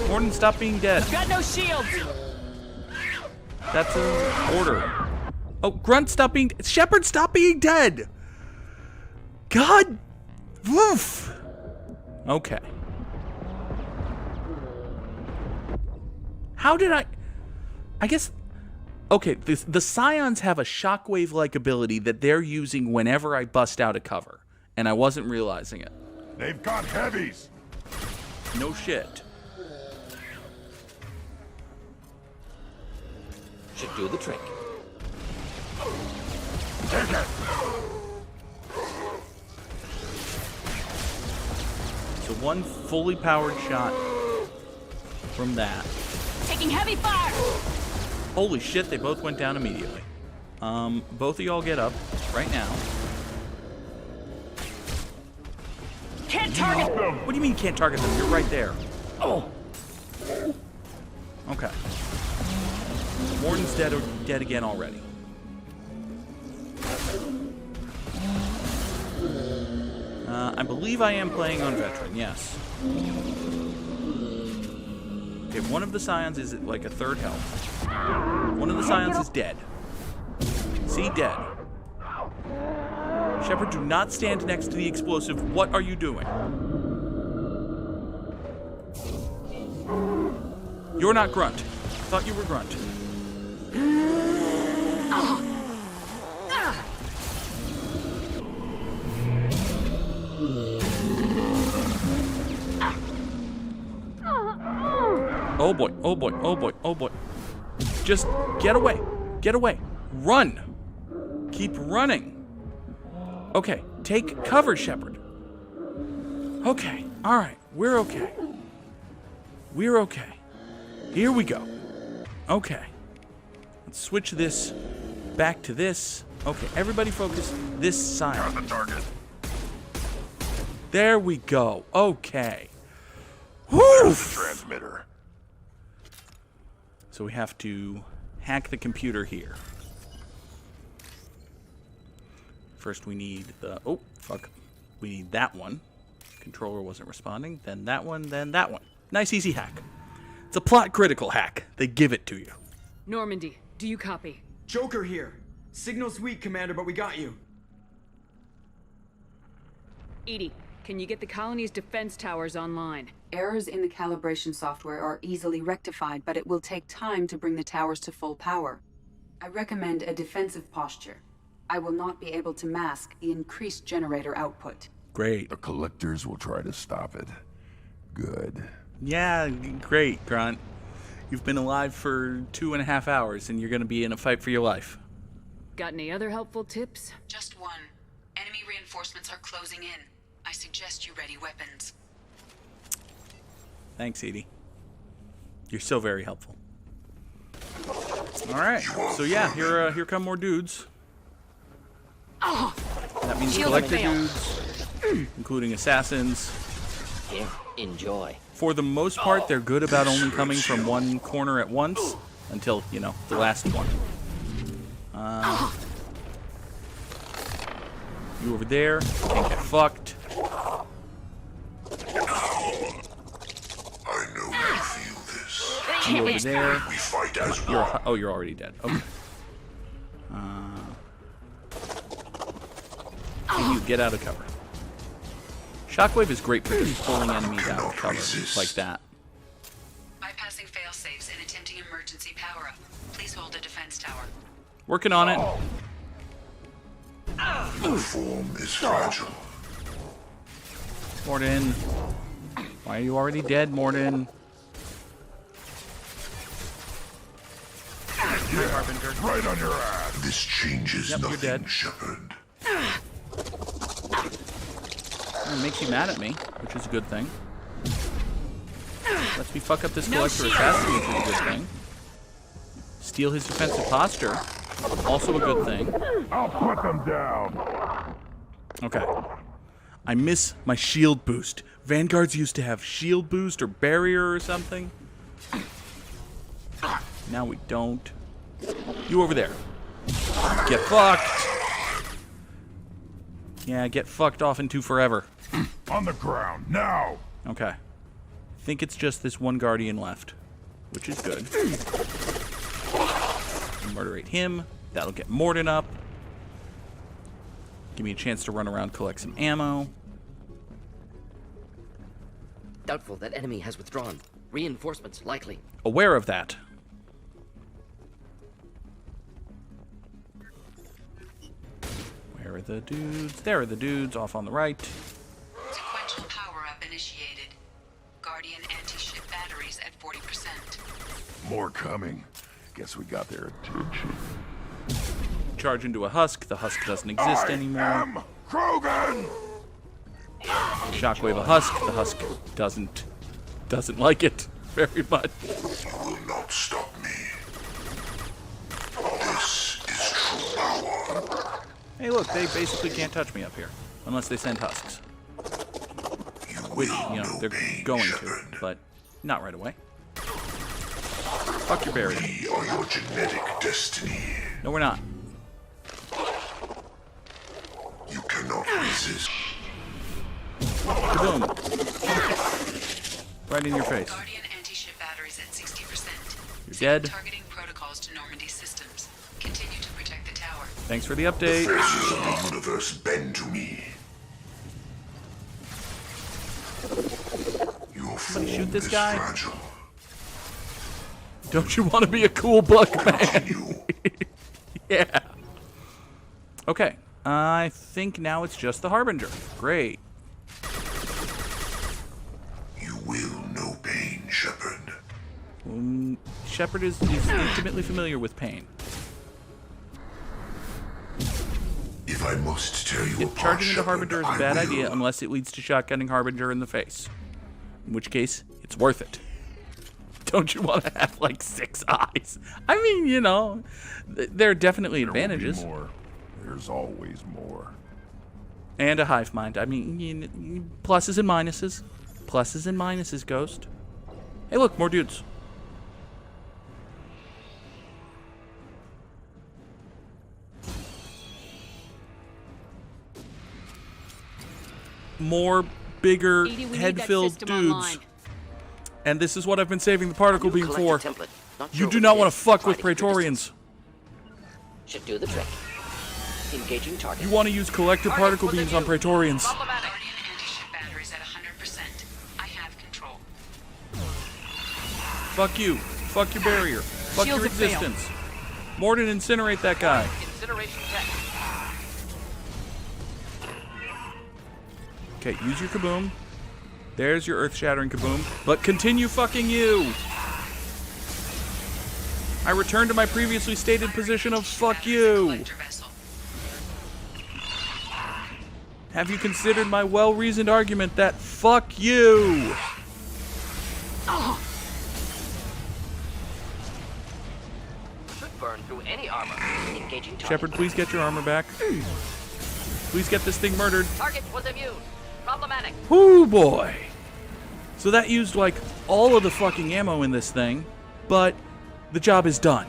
Morton, stop being dead. Got no shields. That's an order. Oh, Grunt, stop being... Shepard, stop being dead! God! Woof! Okay. How did I guess... Okay, the Scions have a shockwave-like ability that they're using whenever I bust out a cover. And I wasn't realizing it. They've got heavies! No shit. Should do the trick. Take it! So one fully powered shot from that. Taking heavy fire. Holy shit, they both went down immediately. Both of y'all get up right now. Can't target them. What do you mean can't target them? You're right there. Oh. Okay. Morton's dead again already. I believe I am playing on veteran, yes. Okay, one of the Scions is at like a third health. One of the Scions is dead. See, dead. Shepard, do not stand next to the explosive. What are you doing? You're not Grunt. I thought you were Grunt. Oh boy, oh boy, oh boy, oh boy. Just get away. Get away. Run. Keep running. Okay, take cover, Shepard. Okay, alright, we're okay. We're okay. Here we go. Okay. Let's switch this back to this. Okay, everybody focus this side. Got the target. There we go. Okay. There's the transmitter. So we have to hack the computer here. First we need the... Oh, fuck. We need that one. Controller wasn't responding. Then that one, then that one. Nice, easy hack. It's a plot-critical hack. They give it to you. Normandy, do you copy? Joker here. Signal's weak, Commander, but we got you. EDI, can you get the colony's defense towers online? Errors in the calibration software are easily rectified, but it will take time to bring the towers to full power. I recommend a defensive posture. I will not be able to mask the increased generator output. Great. The collectors will try to stop it. Good. Yeah, great, Grunt. You've been alive for 2.5 hours, and you're going to be in a fight for your life. Got any other helpful tips? Just one. Enemy reinforcements are closing in. I suggest you ready weapons. Thanks, Edie. You're so very helpful. All right. So yeah, here come more dudes. That means collector dudes, including assassins. Here, enjoy. For the most part, they're good about only coming from one corner at once until, you know, the last one. You over there can't get fucked. I know you feel this. You over there. We fight as one. You're already dead. Okay. Can you get out of cover? Shockwave is great for just pulling enemies out of cover like that. Bypassing failsafes and attempting emergency power-up. Please hold a defense tower. Working on it. The form is fragile. Morden. Why are you already dead, Morden? Yeah, Harbinger. Right on your ass. This changes Yep, you're nothing, dead. Shepard. It makes you mad at me, which is a good thing. Lets me fuck up this collector assassin, which is a good thing. Steal his defensive posture, also a good thing. I'll put them down. Okay. I miss my shield boost. Vanguards used to have shield boost or barrier or something. Now we don't. You over there. Get fucked. Yeah, get fucked off into forever. On the ground, now! Okay. I think it's just this one Guardian left, which is good. Murderate him. That'll get Morden up. Give me a chance to run around, collect some ammo. Doubtful that enemy has withdrawn. Reinforcements likely. Aware of that. Where are the dudes? There are the dudes off on the right. Sequential power-up initiated. Guardian anti-ship batteries at 40%. More coming. Guess we got their attention. Charge into a husk. The husk doesn't exist anymore. am Krogan! Shockwave a husk. The husk doesn't like it very much. You will not stop me. This is true power. Hey, look, they basically can't touch me up here unless they send husks. Which, you know, they're going to, but not right away. Fuck your barrier. We are your genetic destiny. No, we're not. You cannot resist. Boom. Right in your face. Guardian anti-ship batteries at 60%. You're dead. Targeting protocols to Normandy systems. Continue to protect the tower. Thanks for the update. Forces of the universe bend to me. Your form shoot this is guy? fragile. Don't you want to be a cool buck, man? Continue. Yeah. Okay. I think now it's just the Harbinger. Great. You will know pain, Shepard. Shepard is intimately familiar with pain. If I must tear you apart, Charging into Shepard, Harbinger is a I bad will. idea unless it leads to shotgunning Harbinger in the face. In which case, it's worth it. Don't you want to have, like, 6 eyes? I mean, you know, there are definitely advantages. There will be more. There's always more. And a hive mind. I mean, pluses and minuses. Pluses and minuses, Ghost. Hey, look, more dudes. More bigger, head-filled dudes. And this is what I've been saving the particle beam for. You do not want to fuck with Praetorians. Should do the trick. Engaging target. You want to use collector particle beams on Praetorians. Guardian anti-ship batteries at 100%. I have control. Fuck you. Fuck your barrier. Fuck your existence. Morden, incinerate that guy. Incineration tech. Okay, use your kaboom. There's your earth-shattering kaboom. But continue fucking you! I return to my previously stated position of fuck you! Have you considered my well-reasoned argument that fuck you? Should burn through any armor. Engaging target. Shepard, please get your armor back. Please get this thing murdered. Target was immune. Problematic. Whoo boy! So that used like all of the fucking ammo in this thing, but the job is done.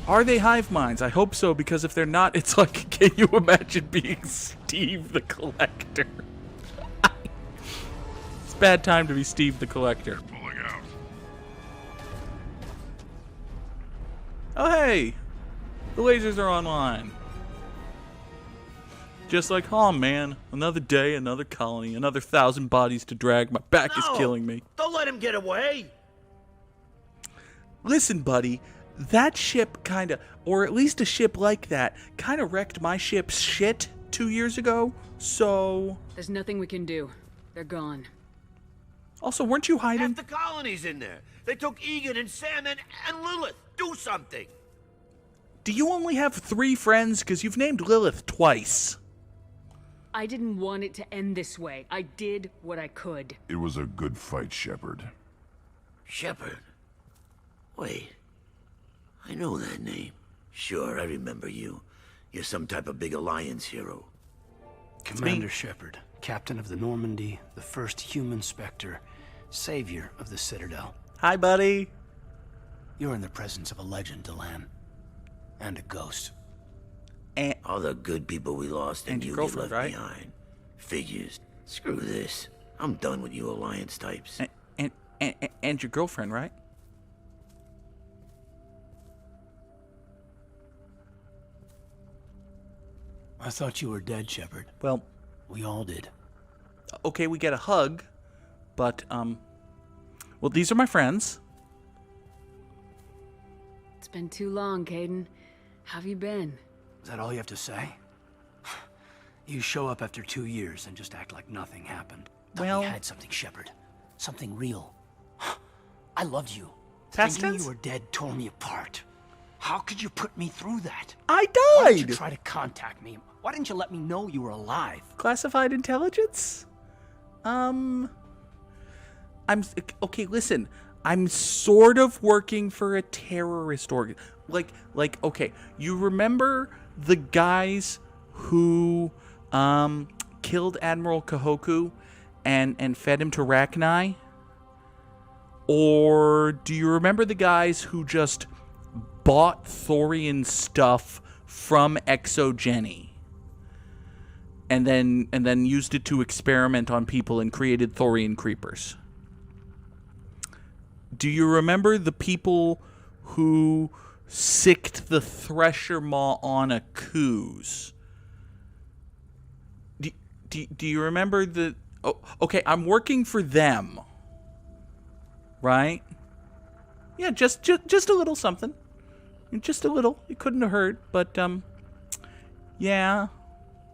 Are they hive minds? I hope so, because if they're not, it's like, can you imagine being Steve the Collector? It's a bad time to be Steve the Collector. Pulling out. Oh hey! The lasers are online. Just like, oh man, another day, another colony, another 1,000 bodies to drag. My back is killing me. Don't let him get away. Listen, buddy, that ship kinda, or at least a ship like that, kinda wrecked my ship's shit 2 years ago, so... There's nothing we can do. They're gone. Also, weren't you hiding? Half the colony's in there. They took Egan and Sam and Lilith. Do something. Do you only have 3 friends? Because you've named Lilith twice. I didn't want it to end this way. I did what I could. It was a good fight, Shepard. Shepard? Wait. I know that name. Sure, I remember you. You're some type of big Alliance hero. Commander Shepard, captain of the Normandy, the first human Spectre, savior of the Citadel. Hi, buddy. You're in the presence of a legend, Delan. And a ghost. And all the good people we lost and you left right? behind. Figures. Screw this. I'm done with you Alliance types. And your girlfriend, right? I thought you were dead, Shepard. Well, we all did. Okay, we get a hug, but, well, these are my friends. It's been too long, Caden. How have you been? Is that all you have to say? You show up after 2 years and just act like nothing happened. Well, we had something, Shepard. Something real. I loved you. Past Thinking tense? you were dead tore me apart. How could you put me through that? I Why did died! you try to contact me? Why didn't you let me know you were alive? Classified intelligence? Okay, listen. I'm sort of working for a terrorist organ. Like, okay, you remember the guys who, killed Admiral Kahoku and fed him to Rachni? Or do you remember the guys who just bought Thorian stuff from Exogeny and then used it to experiment on people and created Thorian creepers? Do you remember the people who sicked the Thresher Maw on a Coos? Do you remember the... Oh, okay, I'm working for them. Right? Yeah, just a little something. Just a little. It couldn't have hurt, but, yeah.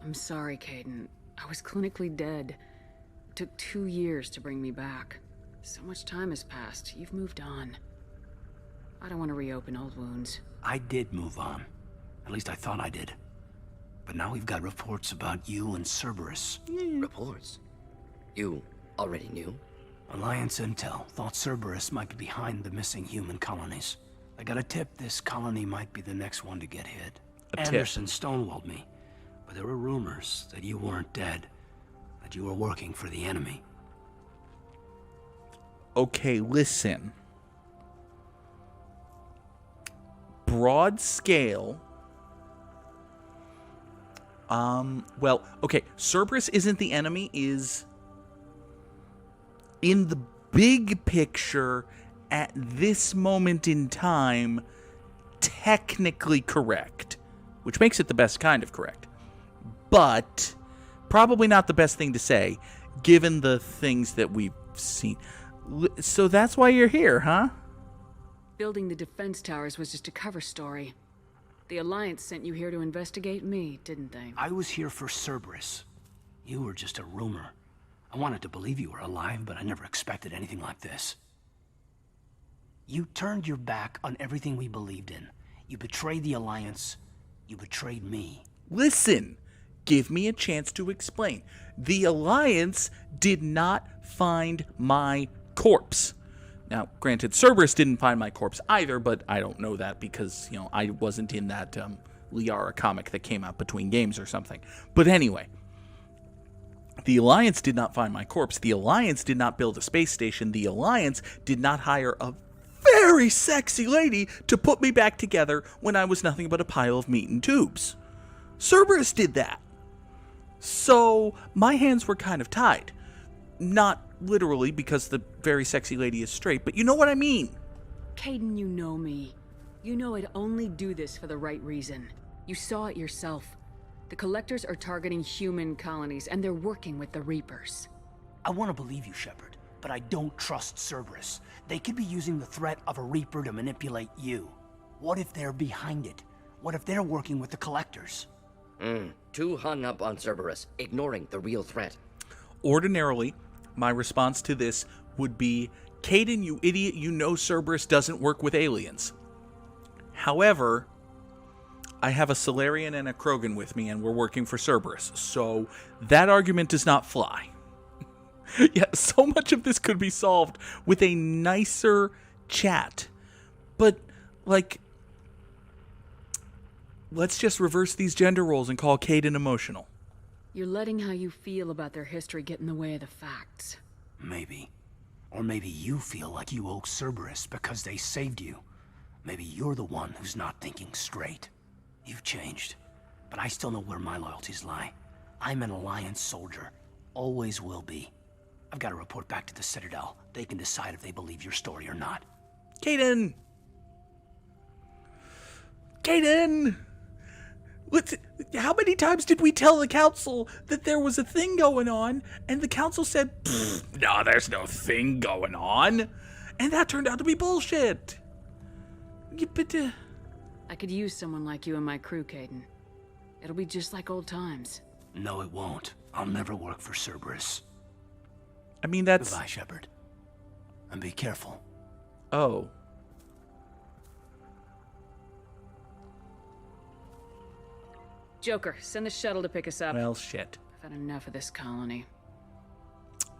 I'm sorry, Caden. I was clinically dead. It took 2 years to bring me back. So much time has passed. You've moved on. I don't want to reopen old wounds. I did move on. At least I thought I did. But now we've got reports about you and Cerberus. Reports? You already knew? Alliance intel thought Cerberus might be behind the missing human colonies. I got a tip this colony might be the next one to get hit. Anderson stonewalled me, but there were rumors that you weren't dead, that you were working for the enemy. Okay, listen. Broad scale. Well, okay, Cerberus isn't the enemy, is in the big picture at this moment in time technically correct, which makes it the best kind of correct, but probably not the best thing to say given the things that we've seen. So that's why you're here, huh? Building the defense towers was just a cover story. The Alliance sent you here to investigate me, didn't they? I was here for Cerberus. You were just a rumor. I wanted to believe you were alive, but I never expected anything like this. You turned your back on everything we believed in. You betrayed the Alliance. You betrayed me. Listen, give me a chance to explain. The Alliance did not find my corpse. Now, granted, Cerberus didn't find my corpse either, but I don't know that because, you know, I wasn't in that Liara comic that came out between games or something. But anyway, the Alliance did not find my corpse. The Alliance did not build a space station. The Alliance did not hire a very sexy lady to put me back together when I was nothing but a pile of meat and tubes. Cerberus did that. So my hands were kind of tied. Not literally, because the very sexy lady is straight, but you know what I mean. Caden, you know me. You know I'd only do this for the right reason. You saw it yourself. The Collectors are targeting human colonies, and they're working with the Reapers. I want to believe you, Shepard, but I don't trust Cerberus. They could be using the threat of a Reaper to manipulate you. What if they're behind it? What if they're working with the Collectors? Too hung up on Cerberus, ignoring the real threat. Ordinarily, my response to this would be, Kaidan, you idiot, you know Cerberus doesn't work with aliens. However, I have a Salarian and a Krogan with me, and we're working for Cerberus, so that argument does not fly. Yeah, so much of this could be solved with a nicer chat. But, like, let's just reverse these gender roles and call Kaidan emotional. You're letting how you feel about their history get in the way of the facts. Maybe. Or maybe you feel like you owe Cerberus because they saved you. Maybe you're the one who's not thinking straight. You've changed, but I still know where my loyalties lie. I'm an Alliance soldier. Always will be. I've got to report back to the Citadel. They can decide if they believe your story or not. Kaidan! Kaidan! How many times did we tell the council that there was a thing going on, and the council said, no, there's no thing going on, and that turned out to be bullshit. I could use someone like you in my crew, Kaidan. It'll be just like old times. No, it won't. I'll never work for Cerberus. I mean, that's... Goodbye, Shepard. And be careful. Oh. Joker, send the shuttle to pick us up. Well, shit. I've had enough of this colony.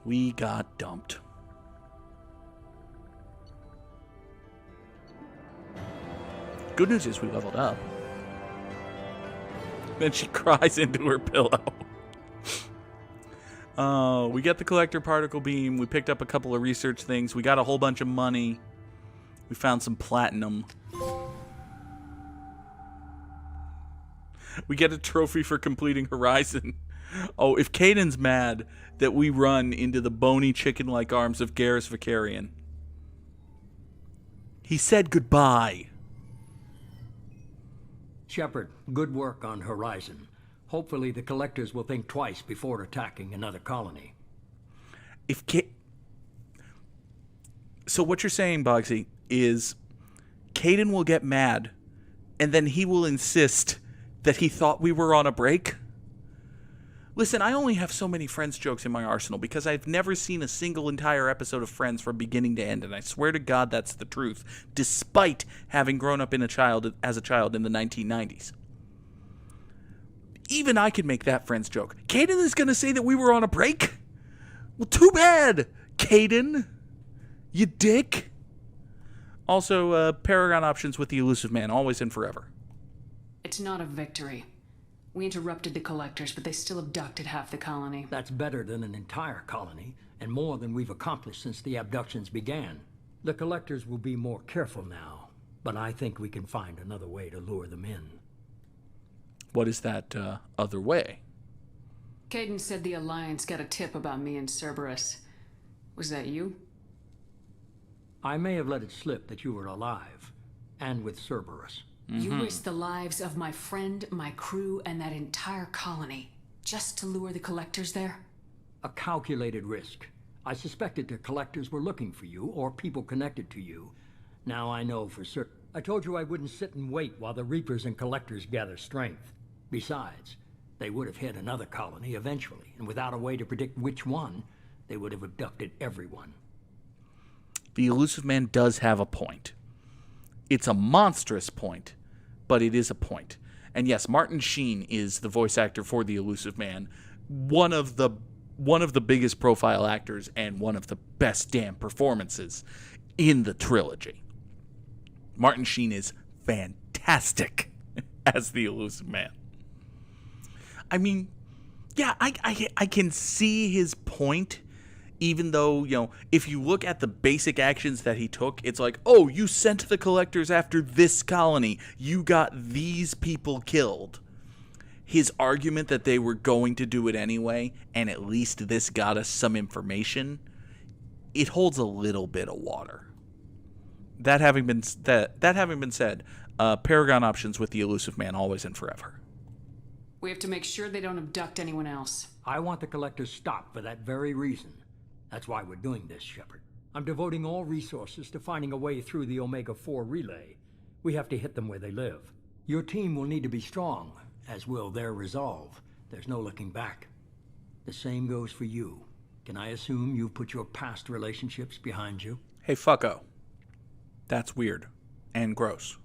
We got dumped. Good news is we leveled up. Then she cries into her pillow. We got the collector particle beam. We picked up a couple of research things. We got a whole bunch of money. We found some platinum. We get a trophy for completing Horizon. Oh, if Kaidan's mad that we run into the bony chicken-like arms of Garrus Vakarian. He said goodbye. Shepard, good work on Horizon. Hopefully the Collectors will think twice before attacking another colony. So what you're saying, Bogsy, is Kaidan will get mad, and then he will insist that he thought we were on a break? Listen, I only have so many Friends jokes in my arsenal because I've never seen a single entire episode of Friends from beginning to end, and I swear to God that's the truth, despite having grown up as a child in the 1990s. Even I could make that Friends joke. Kaidan is going to say that we were on a break? Well, too bad, Kaidan. You dick. Also, Paragon options with the Elusive Man, always and forever. It's not a victory. We interrupted the Collectors, but they still abducted half the colony. That's better than an entire colony, and more than we've accomplished since the abductions began. The Collectors will be more careful now, but I think we can find another way to lure them in. What is that other way? Kaidan said the Alliance got a tip about me and Cerberus. Was that you? I may have let it slip that you were alive, and with Cerberus. You risked the lives of my friend, my crew, and that entire colony, just to lure the Collectors there? A calculated risk. I suspected the Collectors were looking for you, or people connected to you. Now I know for certain. I told you I wouldn't sit and wait while the Reapers and Collectors gather strength. Besides, they would have hit another colony eventually, and without a way to predict which one, they would have abducted everyone. The Elusive Man does have a point. It's a monstrous point, but it is a point. And yes, Martin Sheen is the voice actor for the Elusive Man, one of the biggest profile actors and one of the best damn performances in the trilogy. Martin Sheen is fantastic as the Elusive Man. I mean, yeah, I can see his point, even though, if you look at the basic actions that he took, it's like, oh, you sent the Collectors after this colony. You got these people killed. His argument that they were going to do it anyway, and at least this got us some information, it holds a little bit of water. That having been said, Paragon options with the Elusive Man, always and forever. We have to make sure they don't abduct anyone else. I want the Collectors stopped for that very reason. That's why we're doing this, Shepard. I'm devoting all resources to finding a way through the Omega-4 relay. We have to hit them where they live. Your team will need to be strong, as will their resolve. There's no looking back. The same goes for you. Can I assume you've put your past relationships behind you? Hey, fucko. That's weird. And gross.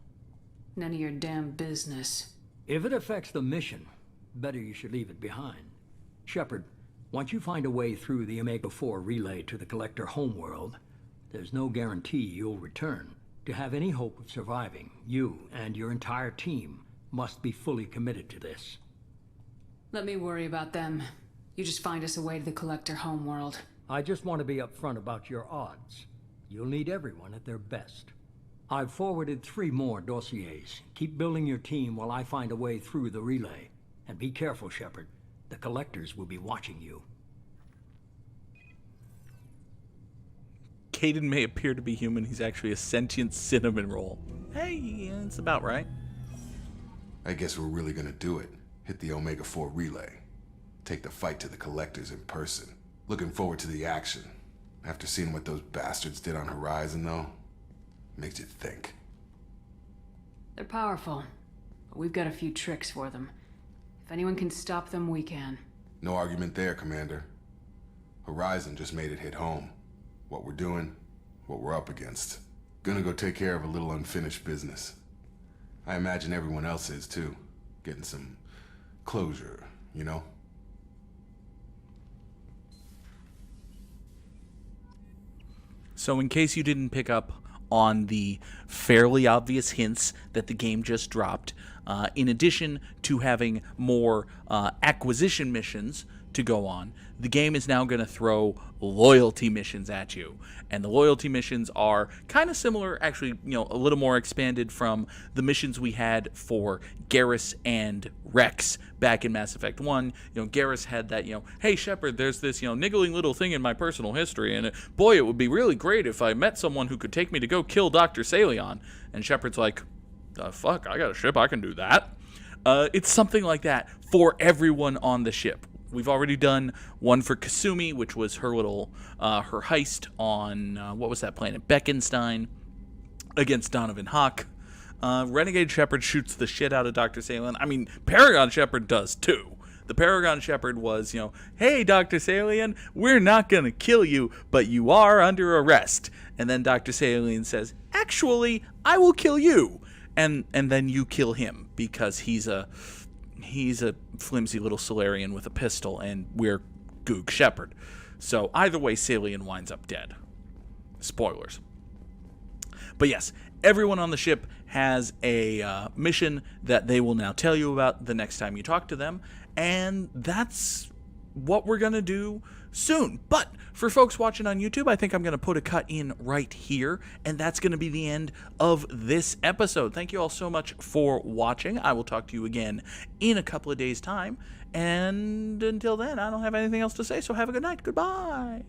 None of your damn business. If it affects the mission, better you should leave it behind. Shepard, once you find a way through the Omega-4 relay to the Collector homeworld, there's no guarantee you'll return. To have any hope of surviving, you and your entire team must be fully committed to this. Let me worry about them. You just find us a way to the Collector homeworld. I just want to be upfront about your odds. You'll need everyone at their best. I've forwarded 3 more dossiers. Keep building your team while I find a way through the relay. And be careful, Shepard. The Collectors will be watching you. Kaidan may appear to be human. He's actually a sentient cinnamon roll. Hey, it's about right. I guess we're really gonna do it. Hit the Omega-4 relay. Take the fight to the Collectors in person. Looking forward to the action. After seeing what those bastards did on Horizon, though, makes you think. They're powerful, but we've got a few tricks for them. If anyone can stop them, we can. No argument there, Commander. Horizon just made it hit home. What we're doing, what we're up against. Gonna go take care of a little unfinished business. I imagine everyone else is, too. Getting some closure, you know? So in case you didn't pick up on the fairly obvious hints that the game just dropped, in addition to having more acquisition missions to go on, the game is now going to throw loyalty missions at you. And the loyalty missions are kind of similar, actually, a little more expanded from the missions we had for Garrus and Rex back in Mass Effect 1. Garrus had that, hey, Shepard, there's this, niggling little thing in my personal history, and boy, it would be really great if I met someone who could take me to go kill Dr. Saleon. And Shepard's like, fuck, I got a ship, I can do that. It's something like that for everyone on the ship. We've already done one for Kasumi, which was her little, her heist on, what was that planet? Beckenstein against Donovan Hawk. Renegade Shepard shoots the shit out of Dr. Saleon. I mean, Paragon Shepard does too. The Paragon Shepard was, hey, Dr. Saleon, we're not going to kill you, but you are under arrest. And then Dr. Saleon says, actually, I will kill you. And then you kill him because he's a flimsy little Solarian with a pistol, and we're Goog Shepard. So either way, Saleon winds up dead. Spoilers. But yes, everyone on the ship has a mission that they will now tell you about the next time you talk to them, and that's what we're going to do soon. But for folks watching on YouTube, I think I'm going to put a cut in right here, and that's going to be the end of this episode. Thank you all so much for watching. I will talk to you again in a couple of days' time, and until then, I don't have anything else to say, so have a good night. Goodbye.